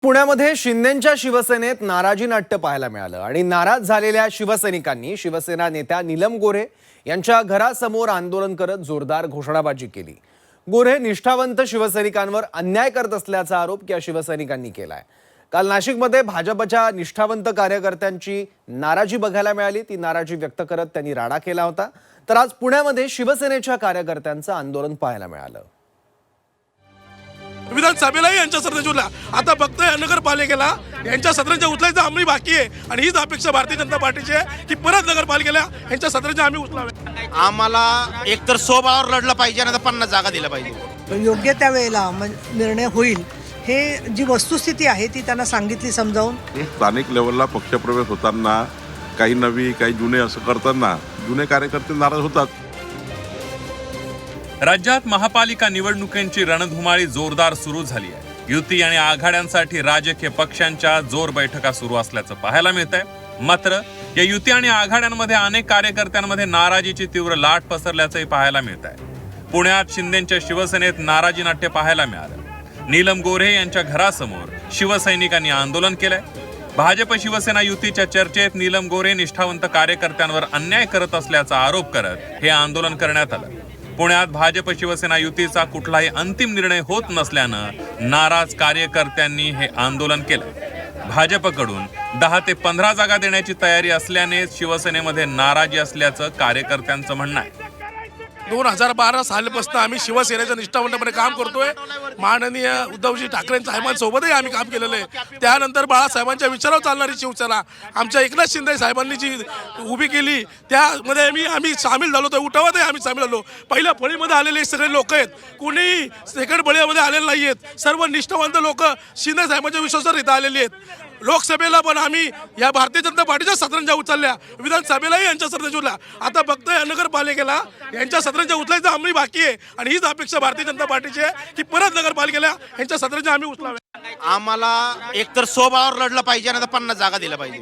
पुण्यामध्ये शिंदेंच्या शिवसेनेत नाराजी नाट्य पाहायला मिळालं आणि नाराज झालेल्या शिवसैनिकांनी शिवसेना नेत्या नीलम गोऱ्हे यांच्या घरासमोर आंदोलन करत जोरदार घोषणाबाजी केली। गोऱ्हे निष्ठावंत शिवसैनिकांवर अन्याय करत असल्याचा आरोप या शिवसैनिकांनी केलाय। काल नाशिकमध्ये भाजपच्या निष्ठावंत कार्यकर्त्यांची नाराजी बघायला मिळाली। ती नाराजी व्यक्त करत त्यांनी राडा केला होता। तर आज पुण्यामध्ये शिवसेनेच्या कार्यकर्त्यांचं आंदोलन पाहायला मिळालं। विधानसभेलाही यांच्या सदस्य उठला। आता फक्त नगरपालिकेला यांच्या सदस्यांच्या उचलायचं आम्ही बाकी आहे आणि हीच अपेक्षा भारतीय जनता पार्टीची आहे की परत नगरपालिकेला यांच्या सदस्यांच्या आम्ही उचलावे। आम्हाला एकतर स्वबळावर लढलं पाहिजे नाही तर 50 जागा दिल्या पाहिजे। योग्य त्या वेळेला निर्णय होईल हे जी वस्तुस्थिती आहे ती त्यांना सांगितली समजावून। स्थानिक लेवलला पक्षप्रवेश होताना काही नवी काही जुने असं करताना जुने कार्यकर्ते नाराज होतात। राज्यात महापालिका निवडणुकांची रणधुमाळी जोरदार सुरू झाली आहे। युती आणि आघाड्यांसाठी राजकीय पक्षांच्या जोर बैठका सुरू असल्याचं पाहायला मिळतंय। मात्र या युती आणि आघाड्यांमध्ये अनेक कार्यकर्त्यांमध्ये नाराजीची तीव्र लाट पसरल्याचंही पाहायला मिळत आहे। पुण्यात शिंदेंच्या शिवसेनेत नाराजी नाट्य पाहायला मिळालं। नीलम गोऱ्हे यांच्या घरासमोर शिवसैनिकांनी आंदोलन केलंय। भाजप शिवसेना युतीच्या चर्चेत नीलम गोऱ्हे निष्ठावंत कार्यकर्त्यांवर अन्याय करत असल्याचा आरोप करत हे आंदोलन करण्यात आलं। पुण्यात भाजप शिवसेना युतीचा कुठलाही अंतिम निर्णय होत नसल्यानं नाराज कार्यकर्त्यांनी हे आंदोलन केलं। भाजपकडून 10 ते 15 जागा देण्याची तयारी असल्याने शिवसेनेमध्ये नाराजी असल्याचं कार्यकर्त्यांचं म्हणणं आहे। 2012 सालापासून आम्ही शिवसेनेचं निष्ठावंतपणे काम करतोय। माननीय उद्धवजी ठाकरे साहेबांसोबतही आम्ही काम केलेलं आहे। त्यानंतर बाळासाहेबांच्या विचारावर चालणारी शिवसेना आमच्या एकनाथ शिंदे साहेबांनी जी उभी केली त्यामध्ये आम्ही सामील झालो। तर उठावातही आम्ही सामील झालो। पहिल्या फळीमध्ये आलेले सगळे लोक आहेत, कुणीही सेकंड फळीमध्ये आलेले नाही आहेत। सर्व निष्ठावंत लोक शिंदे साहेबांच्या विश्वासावर इथं आलेली आहेत। लोकसभेला पण आम्ही या भारतीय जनता पार्टीच्या सदस्यांच्या उचलल्या, विधानसभेलाही यांच्या सदस्य उचला। आता फक्त नगरपालिकेला यांच्या सदस्यांच्या उचलायचं आम्ही बाकी आहे आणि हीच अपेक्षा भारतीय जनता पार्टीची आहे की परत नगरपालिकेला यांच्या सदस्यांच्या आम्ही उचलावे। आम्हाला एकतर स्वबळावर लढलं पाहिजे नाही तर 50 जागा दिल्या पाहिजे।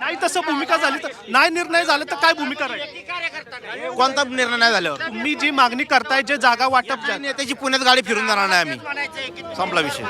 नाही तसं भूमिका झाली तर नाही, निर्णय झाले तर काय भूमिका राहील? कोणता निर्णय नाही झाल्यावर तुम्ही जी मागणी करताय जे जागा वाटप नेत्याची पुण्यात गाडी फिरून जाणार नाही आम्ही, संपला विषय।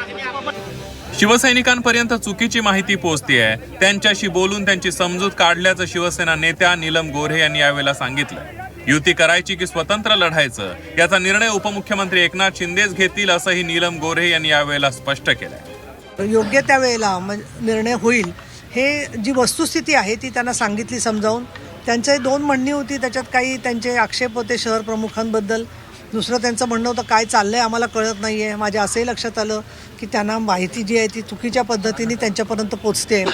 शिवसैनिकांपर्यंत चुकीची माहिती पोहोचतेय, त्यांच्याशी बोलून त्यांची समजूत काढल्याचं शिवसेना नेत्या नीलम गोऱ्हे यांनी यावेळेला सांगितलं। युती करायची की स्वतंत्र लढायचं याचा निर्णय उपमुख्यमंत्री एकनाथ शिंदेच घेतील असंही नीलम गोऱ्हे यांनी यावेळेला स्पष्ट केलंय। योग्य त्या वेळेला निर्णय होईल हे जी वस्तुस्थिती आहे ती त्यांना सांगितली समजावून। त्यांचे 2 म्हणणी होती, त्याच्यात काही त्यांचे आक्षेप होते शहर प्रमुखांबद्दल। दुसरं त्यांचं म्हणणं होतं काय चाललंय आम्हाला कळत नाही आहे। माझ्या असंही लक्षात आलं की त्यांना माहिती जी आहे ती चुकीच्या पद्धतीने त्यांच्यापर्यंत पोचते।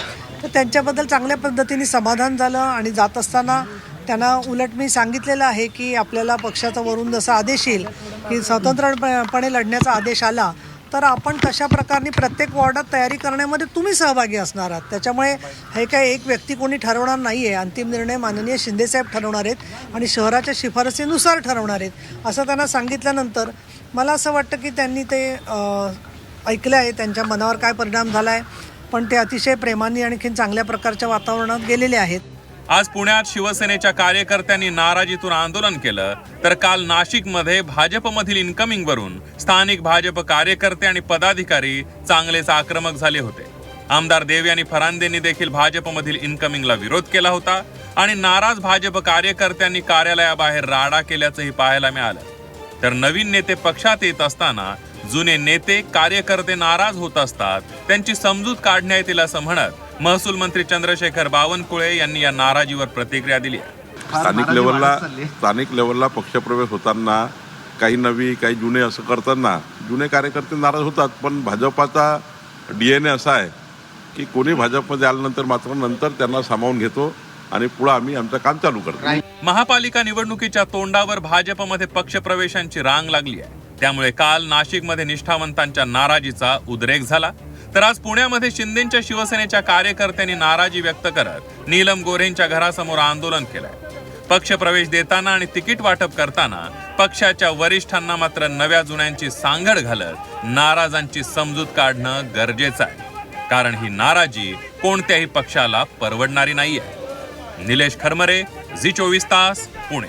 तर त्यांच्याबद्दल चांगल्या पद्धतीने समाधान झालं आणि जात असताना त्यांना उलट मी सांगितलेलं आहे की आपल्याला पक्षाचा वरून जसा आदेश येईल की स्वतंत्रपणे लढण्याचा आदेश आला तर आपण तशा प्रकारे प्रत्येक वॉर्डात तयारी करण्यामध्ये तुम्ही सहभागी असणार आहात। त्याच्यामुळे हे काय एक व्यक्ती कोणी ठरवणार नाही आहे, अंतिम निर्णय माननीय शिंदेसाहेब ठरवणार आहेत आणि शहराच्या शिफारसीनुसार ठरवणार आहेत असं त्यांना सांगितल्यानंतर मला असं वाटतं की त्यांनी ते ऐकलं आहे। त्यांच्या मनावर काय परिणाम झाला आहे पण ते अतिशय प्रेमाने आणखीन चांगल्या प्रकारच्या वातावरणात गेलेले आहेत। आज पुण्यात शिवसेनेच्या कार्यकर्त्यांनी नाराजीतून आंदोलन केलं, तर काल नाशिकमध्ये भाजपमधील इन्कमिंगवरून स्थानिक भाजप कार्यकर्ते आणि पदाधिकारी चांगलेच आक्रमक झाले होते। आमदार देवी आणि फरांदेंनी देखील भाजपमधील इन्कमिंगला विरोध केला होता आणि नाराज भाजप कार्यकर्त्यांनी कार्यालयाबाहेर राडा केल्याचंही पाहायला मिळालं। तर नवीन नेते पक्षात येत असताना जुने नेते कार्यकर्ते नाराज होत असतात, त्यांची समजूत काढण्यात येईल असं म्हणत महसूल मंत्री चंद्रशेखर बावनकुळे यांनी या नाराजीवर प्रतिक्रिया दिली आहे। स्थानिक लेवलला पक्षप्रवेश होताना काही नवी काही जुने असं करताना जुने कार्यकर्ते नाराज होतात। पण भाजपाचा DNA असा आहे की कोणी भाजपमध्ये आल्यानंतर मात्र नंतर त्यांना सामावून घेतो आणि पुढे आम्ही आमचं काम चालू करतो। महापालिका निवडणुकीच्या तोंडावर भाजपमध्ये पक्षप्रवेशांची रांग लागली आहे। त्यामुळे काल नाशिकमध्ये निष्ठावंतांच्या नाराजीचा उद्रेक झाला। तर आज पुण्यामध्ये शिंदेंच्या शिवसेनेच्या कार्यकर्त्यांनी नाराजी व्यक्त करत नीलम गोऱ्हेंच्या घरासमोर आंदोलन केलंय। पक्षप्रवेश देताना आणि तिकीट वाटप करताना पक्षाच्या वरिष्ठांना मात्र नव्या जुन्यांची सांगड घालत नाराजांची समजूत काढणं गरजेचं आहे, कारण ही नाराजी कोणत्याही पक्षाला परवडणारी नाहीये। निलेश खरमरे, झी 24 तास, पुणे।